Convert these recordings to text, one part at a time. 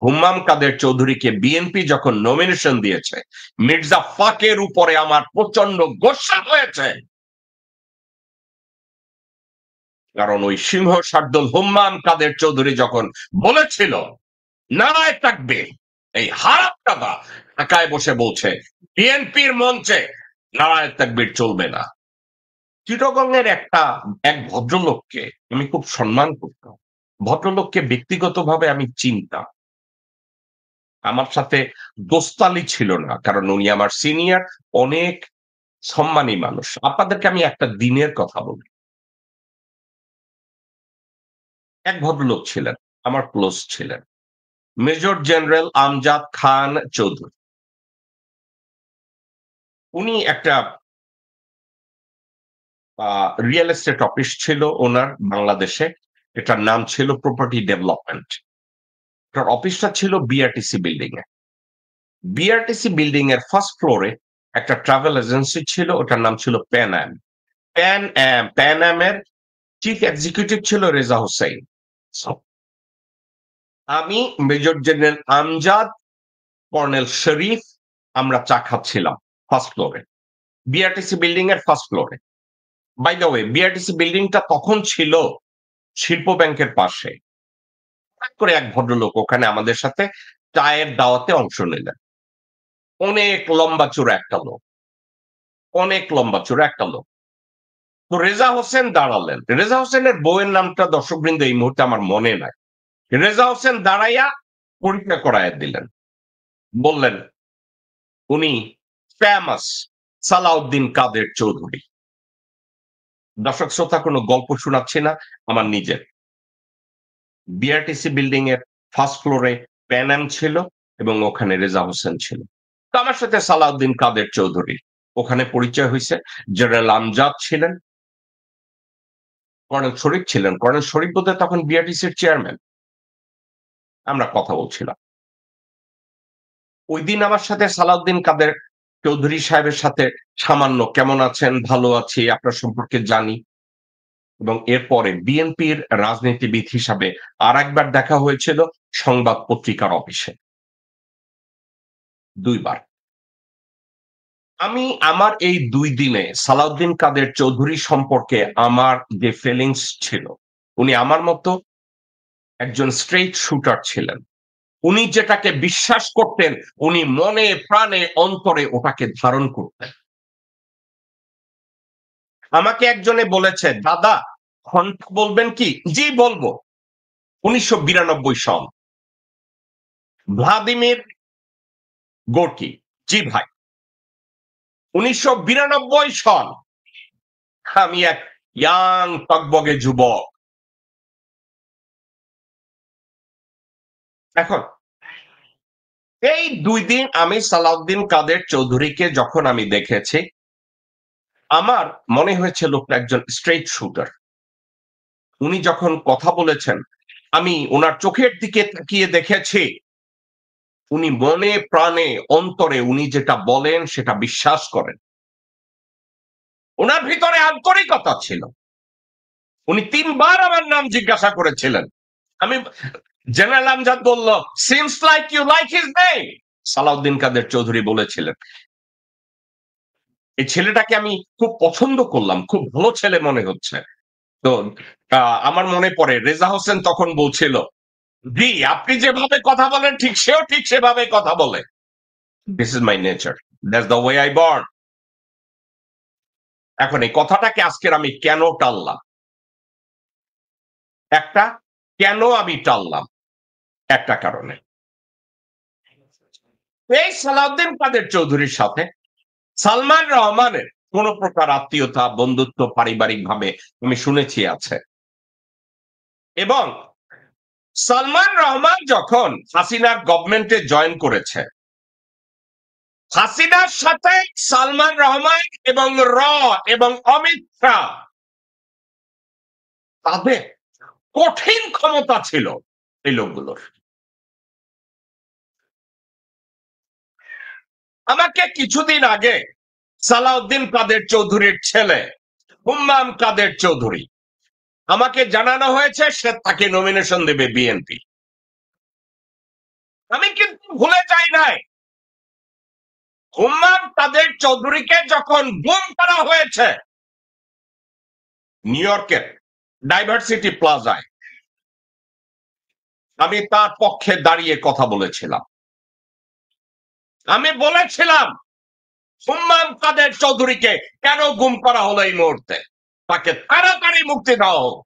হুম্মাম কাদের চৌধুরীকে বিএনপি যখন নমিনেশন দিয়েছে, মির্জা ফাকের উপরে আমার প্রচন্ড গোসা হয়েছে। কারণ ওই সিংহ শার্দুল হুম্মাম কাদের চৌধুরী যখন বলেছিল নারায় তাকবীর, এই হারামজাদা ঢাকায় বসে বলছে বিএনপির মঞ্চে নারায় তাকবীর চলবে না। চিটগংয়ের এক ভদ্রলোককে আমি খুব সম্মান করতাম। ভদ্রলোককে ব্যক্তিগতভাবে আমি চিনতাম। আমার সাথে দোস্তালি ছিল না, কারণ উনি আমার সিনিয়র, অনেক সম্মানী মানুষ। আপনাদেরকে আমি একটা দিনের কথা বলি। এক ভদ্রলোক ছিলেন, আমার ক্লোজ ছিলেন। Major general Amjad Khan Chowdhury. উনি একটা রিয়েল এস্টেট অফিস ছিল ওনার বাংলাদেশে। এটার নাম ছিল প্রপার্টি ডেভেলপমেন্ট। তার অফিসটা ছিল বিআরটিসি বিল্ডিং এ। বিআরটিসি বিল্ডিং এর ফার্স্ট ফ্লোরে একটা ট্রাভেল এজেন্সি ছিল, ওটার নাম ছিল প্যান অ্যাম। প্যান অ্যামের চিফ এক্সিকিউটিভ ছিল রেজা হোসেন। আমি, মেজর জেনারেল আমজাদ, কর্নেল শরীফ, আমরা চা খাচ্ছিলাম ফার্স্ট ফ্লোরে, বিআরটিসি বিল্ডিং এর ফার্স্ট ফ্লোরে। বাই দ্য ওয়ে, বিআরটিসি বিল্ডিংটা তখন ছিল শিল্প ব্যাংকের পাশে। হঠাৎ করে এক ভদ্রলোক ওখানে আমাদের সাথে চায়ের দাওয়াতে অংশ নিলেন। অনেক লম্বা চূড়া একটা লোক, অনেক লম্বা চূড়া একটা লোক। তো রেজা হোসেন দাঁড়ালেন। রেজা হোসেনের বউয়ের নামটা দর্শকবৃন্দ এই মুহূর্তে আমার মনে নাই। রেজা হোসেন দাঁড়াইয়া পরিচয় করাইয়া দিলেন। বললেন উনি ফেমাস সালাউদ্দিন কাদের চৌধুরী। দর্শক শ্রোতা, কোনো গল্প শোনাচ্ছি না, আমার নিজের। বিআরটিসি বিল্ডিং এর ফার্স্ট ফ্লোরে প্যানাম ছিল এবং ওখানে রেজা হোসেন ছিল। তো আমার সাথে সালাউদ্দিন কাদের চৌধুরী ওখানে পরিচয় হয়েছে। জেনারেল আমজাদ ছিলেন, কর্নেল শরীফ ছিলেন। কর্নেল শরীফ বোধহয় তখন বিআরটিসির চেয়ারম্যান। আমরা কথা বলছিলাম। ওই দিন আমার সাথে সালাউদ্দিন কাদের চৌধুরী সাহেবের সাথে সামান্য কেমন আছেন, ভালো আছি, আপনার সম্পর্কে জানি। এবং এরপরে বিএনপির রাজনীতিবিদ হিসাবে আর একবার দেখা হয়েছিল সংবাদ পত্রিকার অফিসে, ২ বার। আমি আমার এই ২ দিনে সালাউদ্দিন কাদের চৌধুরী সম্পর্কে আমার যে ফিলিংস ছিল, উনি আমার মতো একজন স্ট্রেইট শুটার ছিলেন। উনি যেটাকে বিশ্বাস করতেন, উনি মনে প্রাণে অন্তরে ওটাকে ধারণ করতেন। আমাকে একজনে বলেছে, দাদা ঘন্টা বলবেন কি? জি বলবো। ১৯৯২ সন, ভ্লাদিমির গোর্কি। জি ভাই। ১৯৯২ সন। আমি এক ইয়াং টগবগে যুবক। এখন এই ২ দিন আমি সালাউদ্দিন কাদের চৌধুরীকে যখন আমি দেখেছি, আমার মনে হয়েছে লোকটা একজন স্ট্রেইট শুটার। উনি যখন কথা বলেছেন, আমি উনার চোখের দিকে তাকিয়ে দেখেছি, উনি মনে প্রাণে অন্তরে উনি যেটা বলেন সেটা বিশ্বাস করেন। উনার ভিতরে আন্তরিকতা ছিল। উনি ৩ বার আমার নাম জিজ্ঞাসা করেছিলেন। আমি, জেনারেল আমজাদ বলল, seems like you like his name. Salauddin Quader Chowdhury বলেছিলেন, এই ছেলেটাকে আমি খুব পছন্দ করলাম, খুব ভালো ছেলে মনে হচ্ছে। তো আমার মনে পড়ে রেজা হোসেন তখন বলছিল, জি আপনি যেভাবে কথা বলেন ঠিক সেও ঠিক সেভাবে কথা বলে। This is my nature, that's the way I born. এখন এই কথাটাকে আজকের আমি কেন টানলাম? একটা, কেন আমি টানলাম? একটা কারণে, এই সালাউদ্দিন কাদের চৌধুরীর সাথে সালমান রহমানের কোন প্রকার আত্মীয়তা, বন্ধুত্ব পারিবারিক ভাবে আমি শুনেছি আছে। এবং সালমান রহমান যখন হাসিনার গভর্নমেন্টে জয়েন করেছে, হাসিনার সাথে সালমান রহমান এবং এবং অমিত শাহ, তাদের কঠিন ক্ষমতা ছিল এই লোকগুলোর। আমাকে কিছুদিন আগে সালাউদ্দিন কাদের চৌধুরীর ছেলে হুম্মাম কাদের চৌধুরী, আমাকে জানানো হয়েছে সে তাকে নমিনেশন দেবে বিএনপি। আমি কিন্তু ভুলে যাই নাই হুম্মাম তাদের চৌধুরীকে যখন গুম করা হয়েছে নিউ ইয়র্কের ডাইভার্সিটি প্লাজায়, আমি তার পক্ষে দাঁড়িয়ে কথা বলেছিলাম। আমি বলেছিলাম হুম্মাম কাদের চৌধুরীকে কেন গুম করা হলো এই মুহূর্তে, তাকে তাড়াতাড়ি মুক্তি দেওয়া হোক।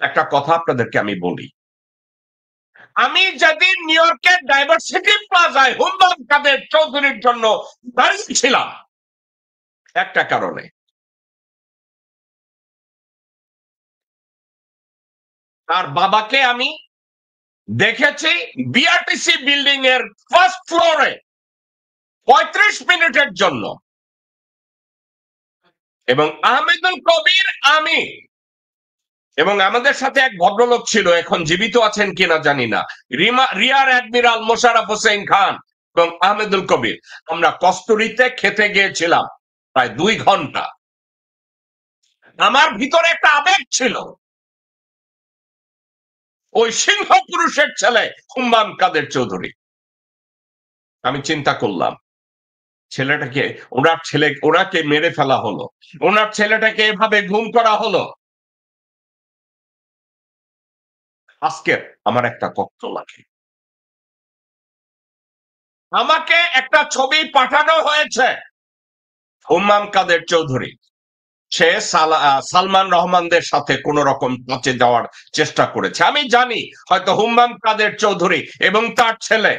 একটা কথা আপনাদেরকে আমি বলি, আমি যেদিন নিউ ইয়র্কের ডাইভার্সিটি প্লাজায় হুম্মাম কাদের চৌধুরীর জন্য দাঁড়িয়েছিলাম একটা কারণে, তার বাবাকে আমি দেখেছি বিআরটিসি বিল্ডিং এর ফার্স্ট ফ্লোরে 35 মিনিটের জন্য, এবং আহমেদুল কবির আমি এবং আমাদের সাথে এক ভদ্রলোক ছিল, এখন জীবিত আছেন কিনা জানি না, রিয়ার অ্যাডমিরাল মোশাররফ হোসেন খান এবং আহমেদুল কবির, আমরা কস্তুরীতে খেতে গিয়েছিলাম প্রায় 2 ঘন্টা। আমার ভিতরে একটা আবেগ ছিল, ওই সিংহ পুরুষের ছেলে হুম্মাম কাদের চৌধুরী। আমি চিন্তা করলাম ছেলেটাকে, ওনাকে মেরে ফেলা হলো, ওনার ছেলেটাকে এভাবে গুম করা হলো। আজকে আমার একটা কষ্ট লাগে, আমাকে একটা ছবি পাঠানো হয়েছে হুম্মাম কাদের চৌধুরী, সে সালমান রহমানদের সাথে কোন রকম পচে যাওয়ার চেষ্টা করেছে। আমি জানি হয়তো হুম্মাম কাদের চৌধুরী এবং তার ছেলে,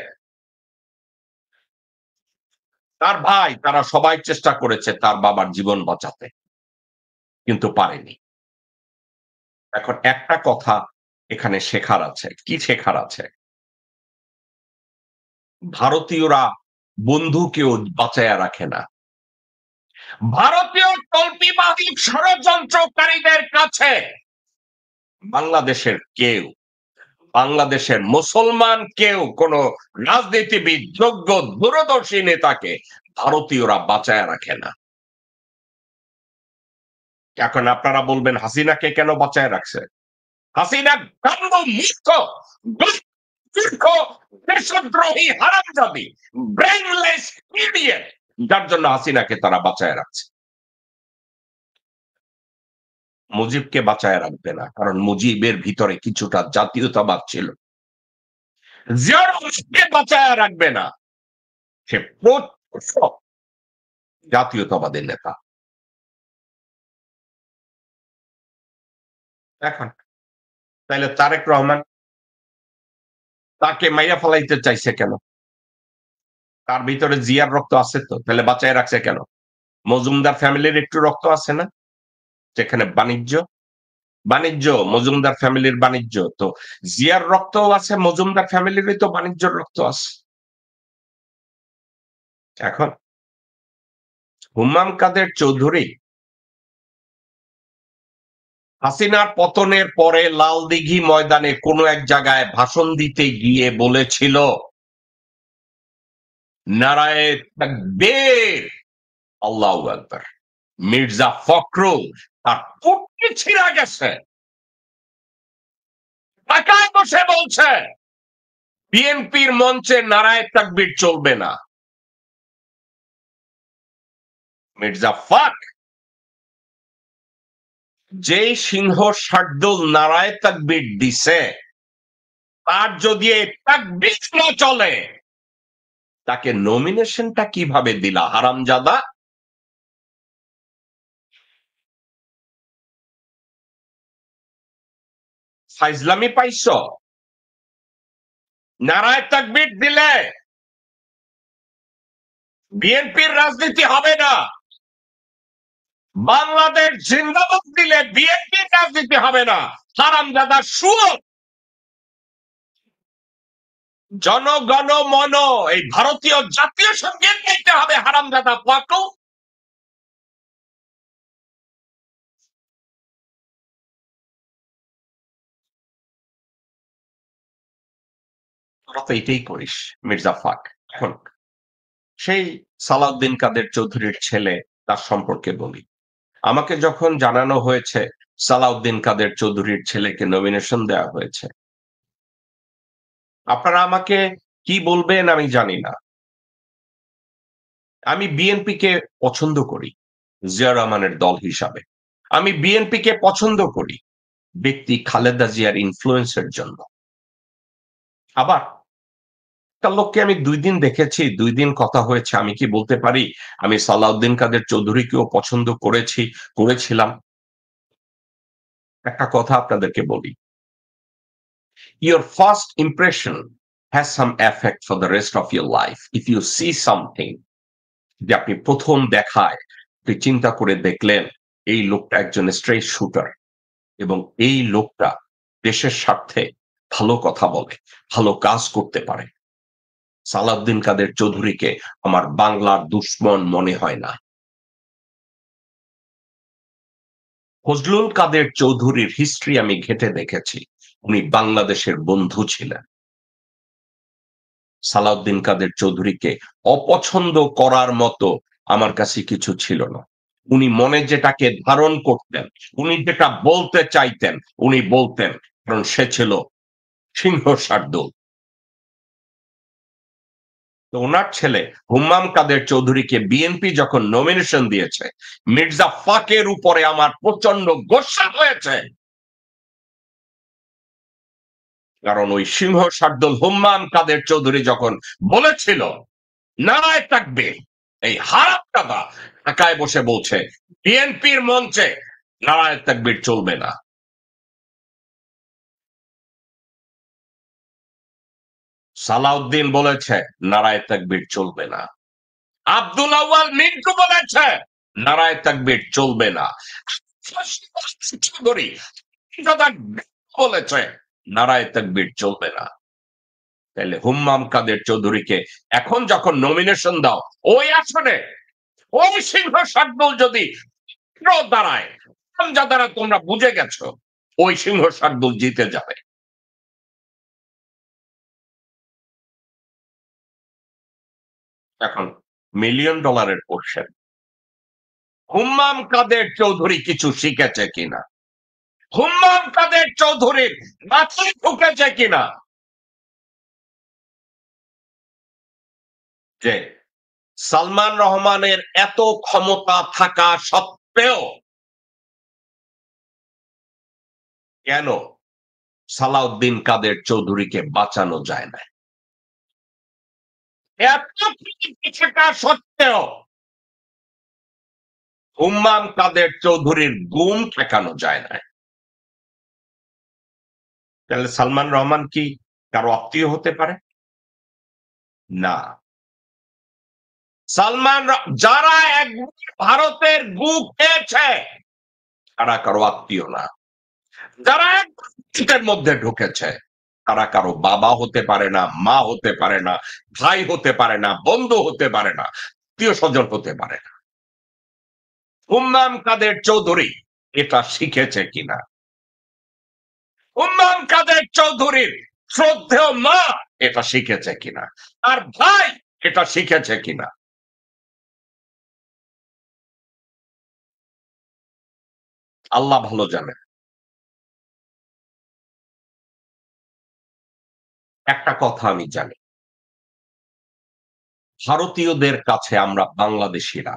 তার ভাই, তারা সবাই চেষ্টা করেছে তার বাবার জীবন বাঁচাতে, কিন্তু পারেনি। এখন একটা কথা এখানে শেখার আছে, কি শেখার আছে? ভারতীয়রা বন্ধুকেও বাঁচাইয়া রাখে না। ভারতীয় তল্পিবাহী ষড়যন্ত্রকারীদের কাছে বাংলাদেশের কেউ, বাংলাদেশের মুসলমান কেউ, কোন রাজনীতিবিদ, যোগ্য দূরদর্শী নেতাকে ভারতীয়রা বাঁচায় রাখে না। এখন আপনারা বলবেন হাসিনাকে কেন বাঁচায় রাখছে? হাসিনা গান্ড মূর্খ, মূর্খ, দেশদ্রোহী, হারামজাদি, ব্রেইনলেস ইডিয়েট, যার জন্য হাসিনাকে তারা বাঁচায় রাখছে। মুজিবকে বাঁচায় রাখবে না, কারণ মুজিবের ভিতরে কিছুটা জাতীয়তাবাদ ছিল। জিয়াউর রহমানকে বাঁচায় রাখবে না, সে জাতীয়তাবাদের নেতা। এখন তাইলে তারেক রহমান তাকে মাইয়া ফেলাইতে চাইছে কেন? তার ভিতরে জিয়ার রক্ত আছে তো, তাহলে বাঁচায় রাখছে কেন? মজুমদার ফ্যামিলির একটু রক্ত আছে না, যেখানে বাণিজ্য, বাণিজ্য, মজুমদার ফ্যামিলির বাণিজ্য, তো জিয়ার রক্তও আছে, মজুমদার ফ্যামিলিরই তো বাণিজ্যর রক্ত আছে। এখন হুম্মাম কাদের চৌধুরী হাসিনার পতনের পরে লালদিঘি ময়দানে কোন এক জায়গায় ভাষণ দিতে গিয়ে বলেছিল নারায়ে তাকবীর, আল্লাহু আকবার। মির্জা ফখরুল তার পুটকি ছিঁড়া গেছে, ঢাকায় বসে বলছে বিএনপির মঞ্চে নারায়ে তাকবীর চলবে না। মির্জা ফখ যেই সিংহ শার্দুল নারায়ে তাকবীর দিছে, তার যদি এই তাকবীর না চলে, তাকে নমিনেশনটা কিভাবে দিলা হারামজাদা? ফাইজলামি পাইছ? নারায়ে তাকবীর দিলে বিএনপির রাজনীতি হবে না, বাংলাদেশ জিন্দাবাদ দিলে বিএনপির রাজনীতি হবে না। হারামজাদা শুয়োর। জনগণ মন, এই ভারতীয় জাতীয় সঙ্গীত গাইতে হবে হারামজাদা পাকো। তোরা তো এটাই করিস মির্জা ফখ। এখন সেই সালাউদ্দিন কাদের চৌধুরীর ছেলে, তার সম্পর্কে বলি। আমাকে যখন জানানো হয়েছে সালাউদ্দিন কাদের চৌধুরীর ছেলেকে নমিনেশন দেওয়া হয়েছে, আপনারা আমাকে কি বলবেন আমি জানি না। আমি বিএনপিকে পছন্দ করি জিয়া রহমানের দল হিসাবে। আমি বিএনপিকে পছন্দ করি ব্যক্তি খালেদা জিয়ার ইনফ্লুয়েন্সের জন্য। আবার একটা লোককে আমি ২ দিন দেখেছি, ২ দিন কথা হয়েছে। আমি কি বলতে পারি আমি সালাউদ্দিন কাদের চৌধুরীকেও পছন্দ করেছিলাম? একটা কথা আপনাদেরকে বলি। Your first impression has some effect for the rest of your life. If you see something যে আপনি ১ম দেখায় আপনি চিন্তা করে দেখলেন এই লোকটা একজন স্ট্রেইট শুটার এবং এই লোকটা দেশের স্বার্থে ভালো কথা বলে, ভালো কাজ করতে পারে। সালাউদ্দিন কাদের চৌধুরীকে আমার বাংলার দুশমন মনে হয় না। ফজলুল কাদের চৌধুরীর হিস্ট্রি আমি ঘেঁটে দেখেছি। উনি বাংলাদেশের বন্ধু ছিলেন। সালাউদ্দিন কাদের চৌধুরীকে অপছন্দ করার মতো আমার কাছে কিছু ছিল না। উনি মনে যেটাকে ধারণ করতেন, উনি যেটা বলতে চাইতেন, উনি বলতেন। কারণ সে ছিল সিংহ শার্দুল। তো উনার ছেলে হুম্মাম কাদের চৌধুরীকে বিএনপি যখন নমিনেশন দিয়েছে, মির্জা ফাকের উপরে আমার প্রচন্ড গোস্সা হয়েছে। কারণ ওই সিংহ শার্দুল হুম্মাম কাদের চৌধুরী যখন বলেছিল নারায় তাকবীর, এই হারামজাদা ঢাকায় বসে বলছে বিএনপির মঞ্চে নারায় তাকবীর চলবে না। সালাউদ্দিন বলেছে নারায় তাকবীর চলবে না। আব্দুল আউয়াল মিন্টু বলেছে নারায় তাকবীর চলবে না। চৌধুরী বলেছে নারায় তাকবীর চলবে না। তাহলে হুম্মাম কাদের চৌধুরীকে এখন যখন নমিনেশন দাও ওই আসনে ওই সিংহ শার্দুল যদি দাঁড়ায় দ্বারা তোমরা বুঝে গেছো ওই সিংহ শার্দুল জিতে যাবে। এখন মিলিয়ন ডলারের কোশ্চেন, হুম্মাম কাদের চৌধুরী কিছু শিখেছে কিনা? হুম্মাম কাদের চৌধুরীর মাথায় ঢুকেছে কিনা যে সালমান রহমানের এত ক্ষমতা থাকা সত্ত্বেও কেন সালাউদ্দিন কাদের চৌধুরীকে বাঁচানো যায় না? এত থাকা সত্ত্বেও হুম্মাম কাদের চৌধুরীর গুম ঠেকানো যায় না। তাহলে সালমান রহমান কি কারো আত্মীয় হতে পারে? না। যারা একবার ভারতের গু খেয়েছে তারা কারো আত্মীয় না। যারা একবার মধ্যে ঢুকেছে তারা কারো বাবা হতে পারে না, মা হতে পারে না, ভাই হতে পারে না, বন্ধু হতে পারে না, আত্মীয় স্বজন হতে পারে না। হুম্মাম কাদের চৌধুরী এটা শিখেছে কিনা? হুম্মাম কাদের চৌধুরীর শ্রদ্ধেয় মা এটা শিখেছে কিনা? আর ভাই এটা শিখেছে কিনা? আল্লাহ ভালো জানে। একটা কথা আমি জানি, ভারতীয়দের কাছে আমরা বাংলাদেশিরা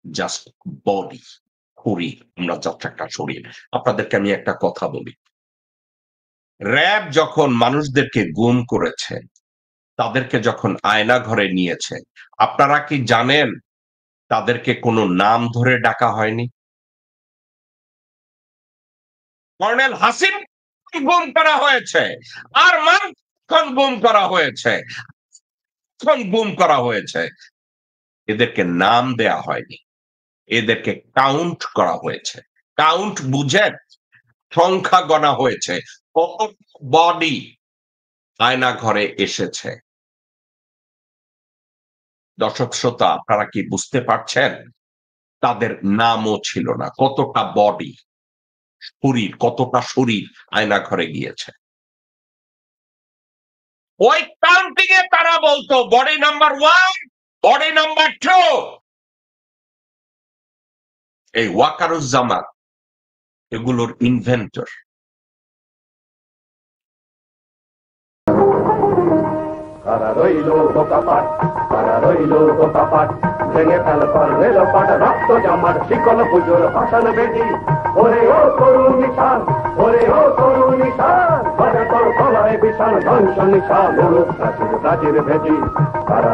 জাস্ট বডি, শরীর। আমরা জাস্ট একটা শরীর। আপনাদেরকে আমি একটা কথা বলি। র‍্যাব যখন মানুষদেরকে গুম করেছে, তাদেরকে যখন আয়না ঘরে নিয়েছে, আপনারা কি জানেন তাদেরকে কোনো নাম ধরে ডাকা হয়নি? কর্নেল হাসিন গুম করা হয়েছে। আর গুম করা হয়েছে। গুম করা হয়েছে। এদেরকে নাম দেয়া হয়নি। এদেরকে কাউন্ট করা হয়েছে। কাউন্ট বুঝেন? সংখ্যা গণা হয়েছে। কত বডি আয়না ঘরে এসেছে। দর্শক শ্রোতা আপনারা কি বুঝতে পারছেন? তাদের নামও ছিল না। কতটা বডি, কতটা শরীর আয়না ঘরে গিয়েছে। ওই কাউন্টিং এ তারা বলতো বডি নাম্বার 1, বডি নাম্বার 2। এই ওয়াকারুজ্জামান এগুলোর ইনভেন্টর। তারা রইল বোকাপাট, তারা রইল বোকাপাট, ভেঙে ফেল পর রেল পাট, রক্ত জামার শিকল পুজোর ভাষণ বেদি। ওরে ও তরুণ নিশান, ওরে ও তরুণ নিশান, বাজে তোর গলায় বিশাল ধ্বংস নিশান, প্রাচীর প্রাচীর ভেদি। তারা